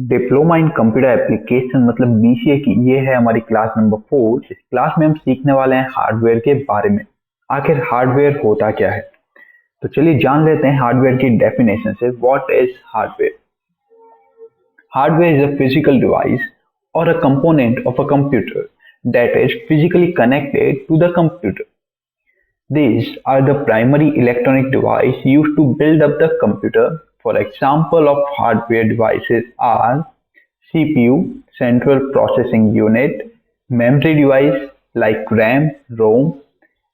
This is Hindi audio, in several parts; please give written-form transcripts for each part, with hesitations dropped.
डिप्लोमा इन कंप्यूटर एप्लीकेशन मतलब बीसीए की ये है हमारी क्लास नंबर 4। इस क्लास में हम सीखने वाले हैं हार्डवेयर के बारे में। आखिर हार्डवेयर होता क्या है, तो चलिए जान लेते हैं हार्डवेयर की डेफिनेशन से। What is hardware? Hardware is a physical device और a component of a computer that is physically connected to the computer. These are the primary electronic devices used to build up the computer. For example of hardware devices are CPU, central processing unit, memory device like RAM, ROM,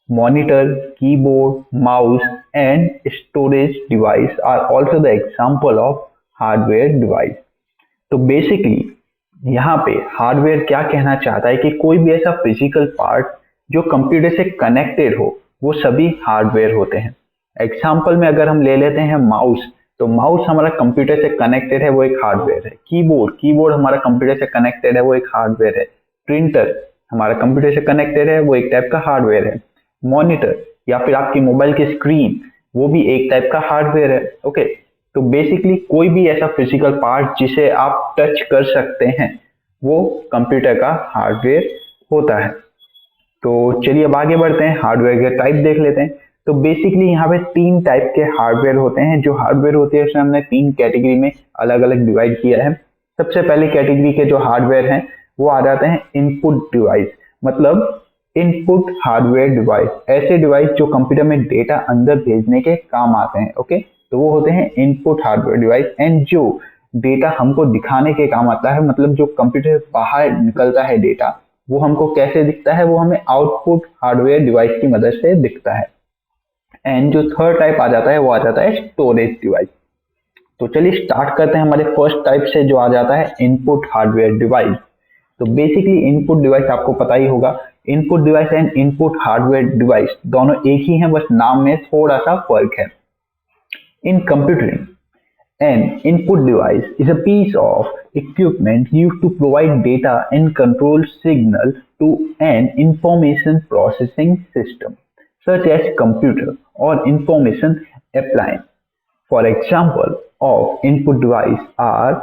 monitor, keyboard, mouse, and storage device are also the example of hardware device. तो बेसिकली यहाँ पे हार्डवेयर क्या कहना चाहता है कि कोई भी ऐसा फिजिकल पार्ट जो कंप्यूटर से कनेक्टेड हो वो सभी हार्डवेयर होते हैं। एग्जाम्पल में अगर हम ले लेते हैं माउस, तो माउस हमारा कंप्यूटर से कनेक्टेड है, वो एक हार्डवेयर है। कीबोर्ड हमारा कंप्यूटर से कनेक्टेड है, वो एक हार्डवेयर है। प्रिंटर हमारा कंप्यूटर से कनेक्टेड है, वो एक टाइप का हार्डवेयर है। मॉनिटर या फिर आपकी मोबाइल की स्क्रीन, वो भी एक टाइप का हार्डवेयर है। ओके, तो बेसिकली कोई भी ऐसा फिजिकल पार्ट जिसे आप टच कर सकते हैं वो कंप्यूटर का हार्डवेयर होता है। तो चलिए अब आगे बढ़ते हैं, हार्डवेयर के टाइप देख लेते हैं। तो बेसिकली यहाँ पे तीन टाइप के हार्डवेयर होते हैं। जो हार्डवेयर होते हैं उसे हमने तीन कैटेगरी में अलग अलग डिवाइड किया है। सबसे पहले कैटेगरी के जो हार्डवेयर हैं वो आ जाते हैं इनपुट डिवाइस, मतलब इनपुट हार्डवेयर डिवाइस, ऐसे डिवाइस जो कंप्यूटर में डेटा अंदर भेजने के काम आते हैं। ओके, तो वो होते हैं इनपुट हार्डवेयर डिवाइस। एंड जो डेटा हमको दिखाने के काम आता है, मतलब जो कंप्यूटर बाहर निकलता है डेटा, वो हमको कैसे दिखता है, वो हमें आउटपुट हार्डवेयर डिवाइस की मदद से दिखता है। एंड जो थर्ड टाइप आ जाता है वो आ जाता है स्टोरेज डिवाइस। तो चलिए स्टार्ट करते हैं हमारे फर्स्ट टाइप से, जो आ जाता है इनपुट हार्डवेयर डिवाइस। तो बेसिकली इनपुट डिवाइस आपको पता ही होगा, input device and input hardware device दोनों एक ही हैं, बस नाम में थोड़ा सा फर्क है। In computing, an input device is a piece of equipment used to provide data and control signal to an information processing system, such as computer or information appliance. For example of input device are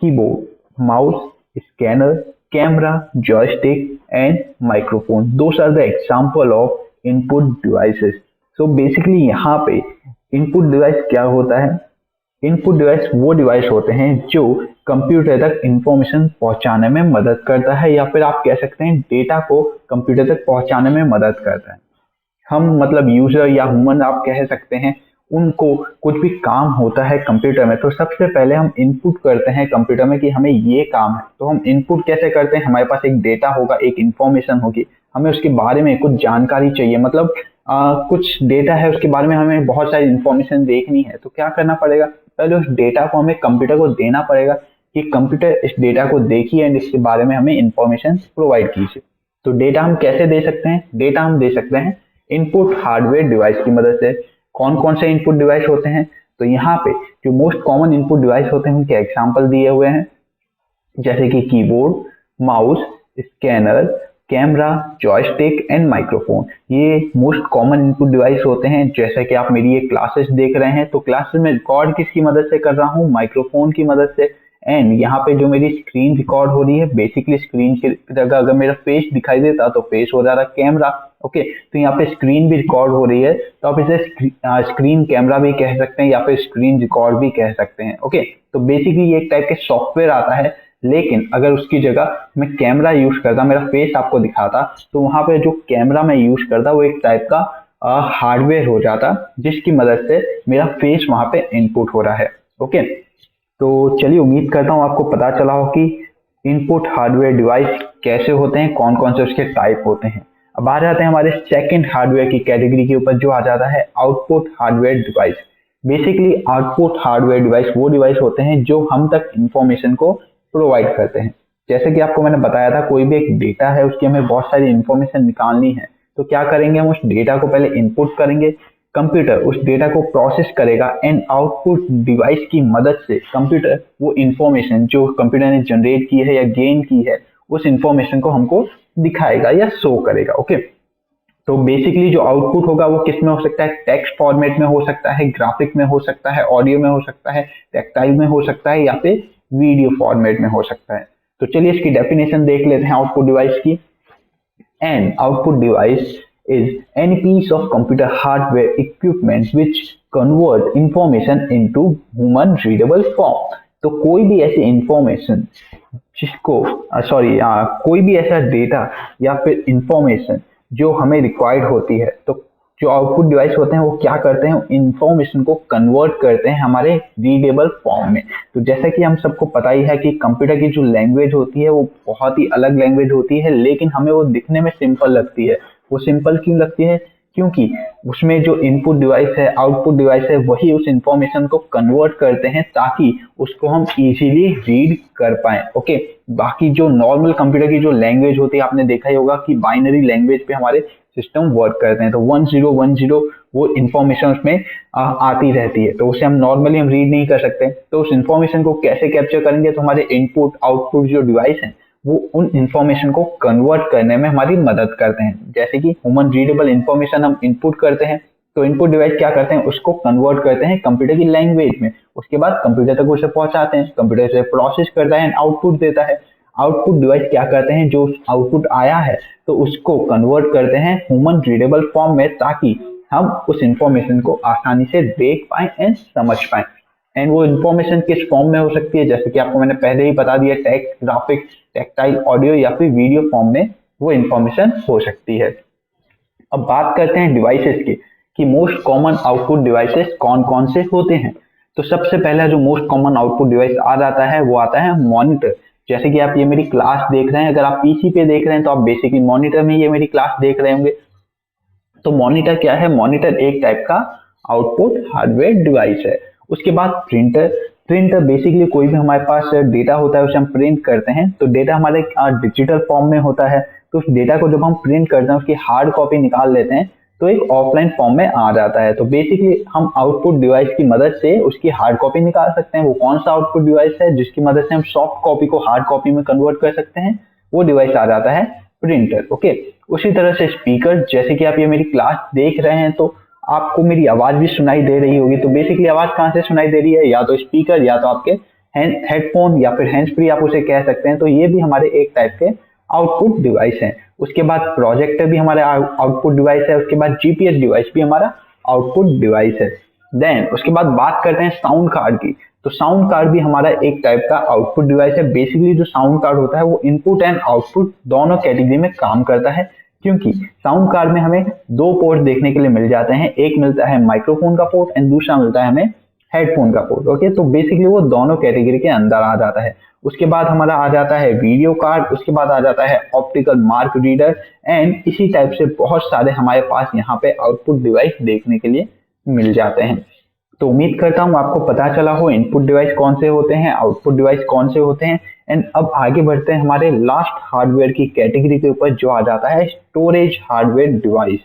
keyboard, mouse, scanner, camera, joystick, and microphone. Those are the example of input devices. So basically यहाँ पे इनपुट डिवाइस क्या होता है? इनपुट डिवाइस वो डिवाइस होते हैं जो कंप्यूटर तक इंफॉर्मेशन पहुंचाने में मदद करता है, या फिर आप कह सकते हैं डेटा को कंप्यूटर तक पहुंचाने में मदद करता है। हम मतलब यूजर या ह्यूमन आप कह सकते हैं, उनको कुछ भी काम होता है कंप्यूटर में, तो सबसे पहले हम इनपुट करते हैं कंप्यूटर में कि हमें ये काम है। तो हम इनपुट कैसे करते हैं? हमारे पास एक डेटा होगा, एक इंफॉर्मेशन होगी, हमें उसके बारे में कुछ जानकारी चाहिए, मतलब कुछ डेटा है उसके बारे में हमें बहुत सारी इंफॉर्मेशन देखनी है। तो क्या करना पड़ेगा? पहले उस डेटा को हमें कंप्यूटर को देना पड़ेगा कि कंप्यूटर इस डेटा को देखिए एंड इसके बारे में हमें इंफॉर्मेशन प्रोवाइड कीजिए। तो डेटा हम कैसे दे सकते हैं? डेटा हम दे सकते हैं इनपुट हार्डवेयर डिवाइस की मदद से। कौन कौन से इनपुट डिवाइस होते हैं? तो यहाँ पे जो मोस्ट कॉमन इनपुट डिवाइस होते हैं उनके एग्जांपल दिए हुए हैं, जैसे कि keyboard, mouse, scanner, camera, joystick and microphone. ये मोस्ट कॉमन इनपुट डिवाइस होते हैं। जैसे कि आप मेरी ये क्लासेस देख रहे हैं, तो क्लासेस में रिकॉर्ड किसकी मदद से कर रहा हूँ? माइक्रोफोन की मदद से। एंड यहाँ पे जो मेरी स्क्रीन रिकॉर्ड हो रही है, बेसिकली स्क्रीन की जगह अगर मेरा फेस दिखाई देता तो फेस हो जा रहा कैमरा। ओके, तो यहाँ पे स्क्रीन भी रिकॉर्ड हो रही है, तो आप इसे स्क्रीन कैमरा भी कह सकते हैं या फिर स्क्रीन रिकॉर्ड भी कह सकते हैं। ओके, तो बेसिकली ये एक टाइप के सॉफ्टवेयर आता है, लेकिन अगर उसकी जगह मैं कैमरा यूज करता, मेरा फेस आपको दिखाता, तो वहां पे जो कैमरा मैं यूज करता वो एक टाइप का हार्डवेयर हो जाता, जिसकी मदद से मेरा फेस वहां पे इनपुट हो रहा है। ओके, तो चलिए उम्मीद करता हूँ आपको पता चला हो कि इनपुट हार्डवेयर डिवाइस कैसे होते हैं, कौन कौन से उसके टाइप होते हैं। अब आ जाते हैं हमारे सेकंड हार्डवेयर की कैटेगरी के ऊपर, जो आ जाता है output hardware device. Basically output hardware device वो डिवाइस होते हैं जो हम तक इंफॉर्मेशन को प्रोवाइड करते हैं। जैसे कि आपको मैंने बताया था, कोई भी एक डेटा है उसकी हमें बहुत सारी इंफॉर्मेशन निकालनी है, तो क्या करेंगे? हम उस डेटा को पहले इनपुट करेंगे, कंप्यूटर उस डेटा को प्रोसेस करेगा एंड आउटपुट डिवाइस की मदद से कंप्यूटर वो इंफॉर्मेशन जो कंप्यूटर ने जनरेट की है या गेन की है, उस इंफॉर्मेशन को हमको दिखाएगा या शो करेगा। ओके, तो बेसिकली जो आउटपुट होगा वो किस में हो सकता है? टेक्स्ट फॉर्मेट में हो सकता है, ग्राफिक में हो सकता है, ऑडियो में हो सकता है, टेक्टाइल में हो सकता है, या फिर वीडियो फॉर्मेट में हो सकता है। तो चलिए इसकी डेफिनेशन देख लेते हैं आउटपुट डिवाइस की। An output device is any piece of computer hardware equipment which convert information into human readable form। तो कोई भी ऐसी इंफॉर्मेशन जिसको कोई भी ऐसा डेटा या फिर इंफॉर्मेशन जो हमें रिक्वायर्ड होती है, तो जो आउटपुट डिवाइस होते हैं वो क्या करते हैं, इंफॉर्मेशन को कन्वर्ट करते हैं हमारे रीडेबल फॉर्म में। तो जैसा कि हम सबको पता ही है कि कंप्यूटर की जो लैंग्वेज होती है वो बहुत ही अलग लैंग्वेज होती है, लेकिन हमें वो दिखने में सिंपल लगती है। वो सिंपल क्यों लगती है? क्योंकि उसमें जो इनपुट डिवाइस है, आउटपुट डिवाइस है, वही उस इंफॉर्मेशन को कन्वर्ट करते हैं ताकि उसको हम इजीली रीड कर पाए। ओके, बाकी जो नॉर्मल कंप्यूटर की जो लैंग्वेज होती है, आपने देखा ही होगा कि बाइनरी लैंग्वेज पे हमारे सिस्टम वर्क करते हैं। तो 1010 वो इंफॉर्मेशन उसमें आती रहती है, तो उसे हम नॉर्मली रीड नहीं कर सकते। तो उस इंफॉर्मेशन को कैसे कैप्चर करेंगे? तो हमारे इनपुट आउटपुट जो डिवाइस है वो उन इंफॉर्मेशन को कन्वर्ट करने में हमारी मदद करते हैं। जैसे कि ह्यूमन रीडेबल इंफॉर्मेशन हम इनपुट करते हैं, तो इनपुट डिवाइस क्या करते हैं, उसको कन्वर्ट करते हैं कंप्यूटर की लैंग्वेज में। उसके बाद कंप्यूटर तक उसे पहुंचाते हैं, कंप्यूटर से प्रोसेस करता है एंड आउटपुट देता है। आउटपुट डिवाइस क्या करते हैं, जो आउटपुट आया है तो उसको कन्वर्ट करते हैं ह्यूमन रीडेबल फॉर्म में, ताकि हम उस इंफॉर्मेशन को आसानी से देख पाए एंड समझ पाए। एंड वो इन्फॉर्मेशन किस फॉर्म में हो सकती है, जैसे कि आपको मैंने पहले ही बता दिया, टेक्स्ट, ग्राफिक्स, टेक्टाइल, ऑडियो या फिर वीडियो फॉर्म में वो इन्फॉर्मेशन हो सकती है। अब बात करते हैं डिवाइसेस की कि मोस्ट कॉमन आउटपुट डिवाइसेस कौन कौन से होते हैं। तो सबसे पहला जो मोस्ट कॉमन आउटपुट डिवाइस आ जाता है वो आता है मॉनिटर। जैसे कि आप ये मेरी क्लास देख रहे हैं, अगर आप पीसी पे देख रहे हैं तो आप बेसिकली मॉनिटर में ये मेरी क्लास देख रहे होंगे। तो मॉनिटर क्या है? मॉनिटर एक टाइप का आउटपुट हार्डवेयर डिवाइस है। उसके बाद प्रिंटर। प्रिंटर बेसिकली कोई भी हमारे पास डेटा होता है उसे हम प्रिंट करते हैं, तो डेटा हमारे डिजिटल फॉर्म में होता है। तो उस डेटा को जब हम प्रिंट करते हैं, उसकी हार्ड कॉपी निकाल लेते हैं तो एक ऑफलाइन फॉर्म में आ जाता है। तो बेसिकली हम आउटपुट डिवाइस की मदद से उसकी हार्ड कॉपी निकाल सकते हैं। वो कौन सा आउटपुट डिवाइस है जिसकी मदद से हम सॉफ्ट कॉपी को हार्ड कॉपी में कन्वर्ट कर सकते हैं? वो डिवाइस आ जाता है प्रिंटर। ओके, उसी तरह से स्पीकर। जैसे कि आप ये मेरी क्लास देख रहे हैं तो आपको मेरी आवाज भी सुनाई दे रही होगी। तो बेसिकली आवाज कहाँ से सुनाई दे रही है? या तो स्पीकर, या तो आपके हेडफोन, या फिर हैंड्स फ्री आप उसे कह सकते हैं। तो ये भी हमारे एक टाइप के आउटपुट डिवाइस है। उसके बाद प्रोजेक्टर भी हमारा आउटपुट डिवाइस है। उसके बाद जीपीएस डिवाइस भी हमारा आउटपुट डिवाइस है। देन उसके बाद बात करते हैं साउंड कार्ड की। तो साउंड कार्ड भी हमारा एक टाइप का आउटपुट डिवाइस है। बेसिकली जो साउंड कार्ड होता है वो इनपुट एंड आउटपुट दोनों कैटेगरी में काम करता है, क्योंकि साउंड कार्ड में हमें दो पोर्ट देखने के लिए मिल जाते हैं। एक मिलता है माइक्रोफोन का पोर्ट एंड दूसरा मिलता है हमें हेडफोन का पोर्ट। ओके, तो बेसिकली वो दोनों कैटेगरी के अंदर आ जाता है। उसके बाद हमारा आ जाता है वीडियो कार्ड। उसके बाद आ जाता है ऑप्टिकल मार्क रीडर एंड इसी टाइप से बहुत सारे हमारे पास यहाँ पे आउटपुट डिवाइस देखने के लिए मिल जाते हैं। तो उम्मीद करता हूँ आपको पता चला हो इनपुट डिवाइस कौन से होते हैं, आउटपुट डिवाइस कौन से होते हैं। एंड अब आगे बढ़ते हैं हमारे लास्ट हार्डवेयर की कैटेगरी के ऊपर, जो आ जाता है स्टोरेज हार्डवेयर डिवाइस।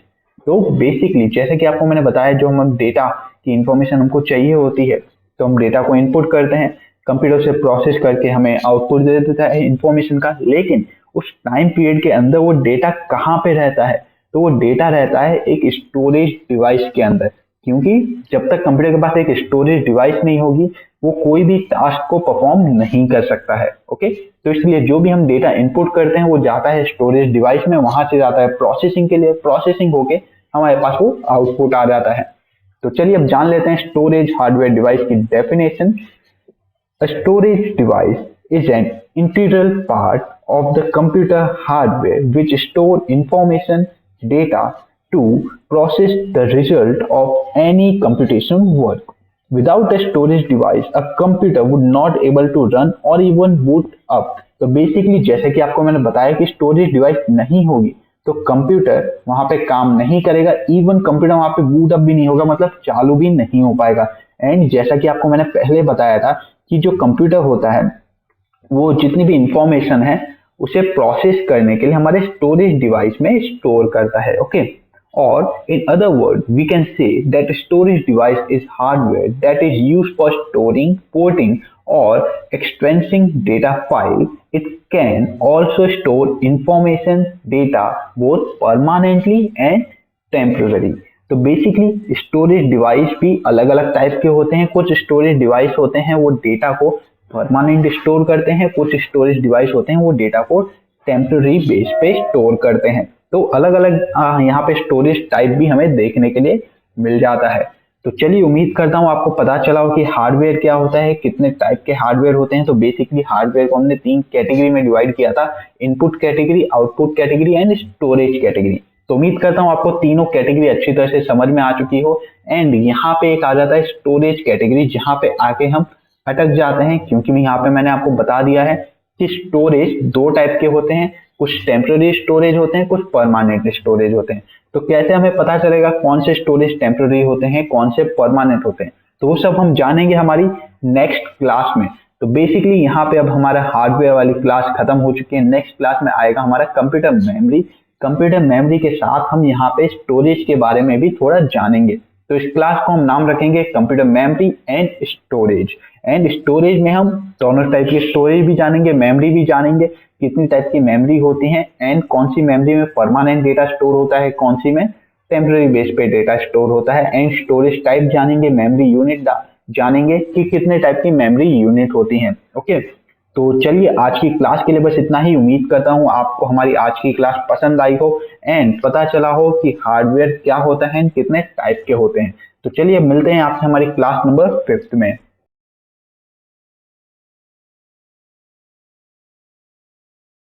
तो बेसिकली जैसे कि आपको मैंने बताया, जो हम डेटा की इंफॉर्मेशन हमको चाहिए होती है, तो हम डेटा को इनपुट करते हैं, कंप्यूटर से प्रोसेस करके हमें आउटपुट दे देता है इंफॉर्मेशन का। लेकिन उस टाइम पीरियड के अंदर वो डेटा कहाँ पे रहता है? तो वो डेटा रहता है एक स्टोरेज डिवाइस के अंदर, क्योंकि जब तक कंप्यूटर के पास एक स्टोरेज डिवाइस नहीं होगी वो कोई भी टास्क को परफॉर्म नहीं कर सकता है। ओके, तो इसलिए जो भी हम डेटा इनपुट करते हैं वो जाता है स्टोरेज डिवाइस में, वहां से जाता है प्रोसेसिंग के लिए, प्रोसेसिंग होके हमारे पास वो आउटपुट आ जाता है। तो चलिए अब जान लेते हैं स्टोरेज हार्डवेयर डिवाइस की definition. A storage device is an integral part of the computer hardware which store information, data to process the result of any computational work. Without a storage device, a computer would not able to run or even boot up. तो बेसिकली जैसे कि आपको मैंने बताया कि स्टोरेज डिवाइस नहीं होगी तो कंप्यूटर वहां पे काम नहीं करेगा, इवन कंप्यूटर वहां पे बूट अप भी नहीं होगा, मतलब चालू भी नहीं हो पाएगा। एंड जैसा कि आपको मैंने पहले बताया था कि जो कंप्यूटर होता है वो जितनी भी इंफॉर्मेशन है उसे प्रोसेस करने के लिए हमारे स्टोरेज डिवाइस में स्टोर करता है। ओके, और in other word we can say that storage device is hardware that is used for storing, porting और extending data file. It can also store information data both permanently and temporary. तो बेसिकली स्टोरेज डिवाइस भी अलग अलग टाइप के होते हैं। कुछ स्टोरेज डिवाइस होते हैं वो डेटा को परमानेंट स्टोर करते हैं, कुछ स्टोरेज डिवाइस होते हैं वो डेटा को टेम्पररी बेस पे स्टोर करते हैं। तो अलग अलग यहाँ पे स्टोरेज टाइप भी हमें देखने के लिए मिल जाता है। तो चलिए उम्मीद करता हूँ आपको पता चला हो कि हार्डवेयर क्या होता है, कितने टाइप के हार्डवेयर होते हैं। तो बेसिकली हार्डवेयर को हमने 3 कैटेगरी में डिवाइड किया था, input category, output category and storage category. तो उम्मीद करता हूँ आपको तीनों कैटेगरी अच्छी तरह से समझ में आ चुकी हो। एंड यहाँ पे एक आ जाता है स्टोरेज कैटेगरी, जहाँ पे आके हम अटक जाते हैं, क्योंकि यहाँ पे मैंने आपको बता दिया है कि स्टोरेज 2 टाइप के होते हैं, कुछ टेम्पररी स्टोरेज होते हैं, कुछ परमानेंट स्टोरेज होते हैं। तो कैसे हमें पता चलेगा कौन से स्टोरेज टेम्पररी होते हैं, कौन से परमानेंट होते हैं, तो वो सब हम जानेंगे हमारी नेक्स्ट क्लास में। तो बेसिकली यहाँ पे अब हमारा हार्डवेयर वाली क्लास खत्म हो चुकी है। नेक्स्ट क्लास में आएगा हमारा कंप्यूटर मेमोरी। कंप्यूटर मेमोरी के साथ हम यहाँ पे स्टोरेज के बारे में भी थोड़ा जानेंगे। तो इस क्लास को हम नाम रखेंगे computer memory and storage. And storage में हम दोनों टाइप की स्टोरेज भी जानेंगे, मेमोरी भी जानेंगे, कितनी टाइप की मेमोरी होती है एंड कौन सी मेमोरी में परमानेंट डेटा स्टोर होता है, कौन सी में टेम्पररी बेस पे डेटा स्टोर होता है। एंड स्टोरेज टाइप जानेंगे, मेमोरी यूनिट जानेंगे कि कितने टाइप की मेमोरी यूनिट होती हैं। ओके, तो चलिए आज की क्लास के लिए बस इतना ही। उम्मीद करता हूँ आपको हमारी आज की क्लास पसंद आई हो एंड पता चला हो कि हार्डवेयर क्या होता है, कितने टाइप के होते हैं। तो चलिए मिलते हैं आपसे हमारी क्लास नंबर 5 में।